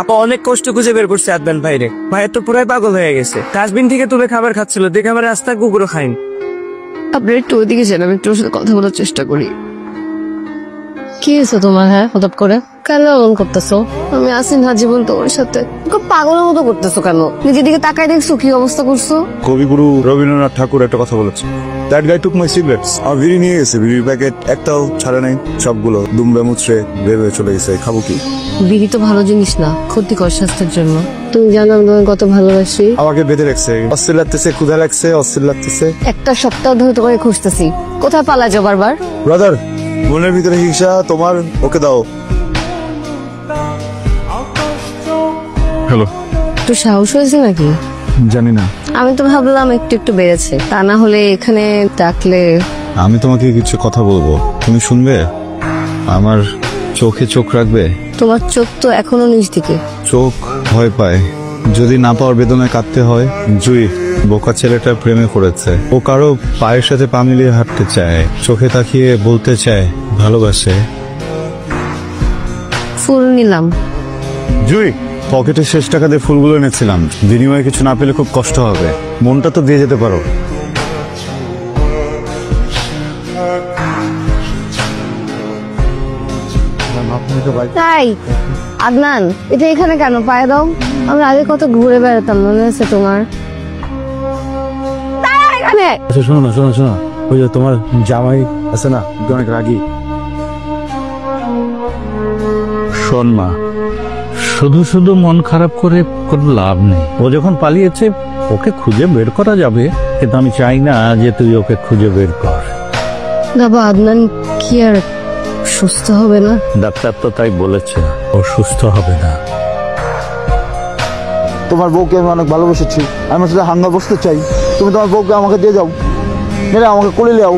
আপা অনেক কষ্ট খুঁজে বের করছে আদনান ভাইরে। ভাইয়ের তো পুরাই পাগল হয়ে গেছে। ডাস্টবিন থেকে তুলে খাবার খাচ্ছিল, দেখে আমার রাস্তার কুকুরও খাইনি। আপনার একটু ওইদিকে যান, আমি একটু ওর সাথে কথা বলার চেষ্টা করি। কি হয়েছে তোমার? হ্যাঁ, হঠাৎ করে কেন এমন করতেছো? আমি আসি না জীবন তোমার সাথে, পাগলের মতো করতেছো কেন? নিজের দিকে তাকাই দেখছো কি অবস্থা করছো? কবিগুরু রবীন্দ্রনাথ ঠাকুর একটা কথা বলেছে, that guy took my cigarettes. আর বিড়ি নিয়ে গেছে, বিড়ির প্যাকেট একটাও ছাড়ে নাই, সবগুলো দুমড়ে মুচড়ে বের হয়ে চলে গেছে। খাবো কি? বিড়ি তো ভালো জিনিস না, ক্ষতিকর স্বাস্থ্যের জন্য। তুমি জানো আমি তোমাকে কত ভালোবাসি। আমাকে বেঁধে রাখছে, অস্থির লাগতেছে, ক্ষুধা লাগছে, অস্থির লাগতেছে। একটা সপ্তাহ ধরে তোমাকে খুঁজতেছি, কোথায় পালা যাও বারবার? ব্রাদার, মনের ভিতরে হিংসা তোমার, ওকে দাও। হ্যালো, একটু সাহস হয়েছে নাকি? জানি না, আমি তো ভাবলাম একটু একটু বেড়েছে, তা না হলে এখানে ডাকলে। আমি তোমাকে কিছু কথা বলবো, তুমি শুনবে? আমার চোখে চোখ রাখবে? তোমার চোখ তো এখনো নিচ দিকে। চোখ ভয় পায়, যদি না পাওয়ার বেদনায় কাঁদতে হয়। জুই বোকা ছেলেটা প্রেমে পড়েছে, ও কারো পায়ের সাথে পা মিলিয়ে হাঁটতে চায়, চোখে তাকিয়ে বলতে চায় ভালোবাসে। ফুল নিলাম। জুই, পকেটের শেষ টাকা দিয়ে ফুলগুলো এনেছিলাম, বিনিময়ে কিছু না পেলে খুব কষ্ট হবে, মনটা তো দিয়ে যেতে পারো। তাই আদনান, এটা এখানে কেন? পায়ে দাও। আমরা আগে কত ঘুরে বেড়াতাম, মনে আছে তোমার? এখানে আচ্ছা শোনো না, ওই যে তোমার জামাই আছে না, অনেক রাগী। শোন মা, শুধু শুধু মন খারাপ করে কোনো লাভ নেই। ও যখন পালিয়েছে ওকে খুঁজে বের করা যাবে, কিন্তু আমি চাই না যে তুই ওকে খুঁজে বের কর। বাবা, আদনান কি আর সুস্থ হবে না? ডাক্তার তো তাই বলেছে, ও সুস্থ হবে না। তোমার বউকে আমি অনেক ভালোবেসেছি, আমি সাথে হাঙ্গা বসতে চাই। তুমি তোমার বউকে আমাকে দিয়ে যাও, মেরে আমাকে কোলে যাও।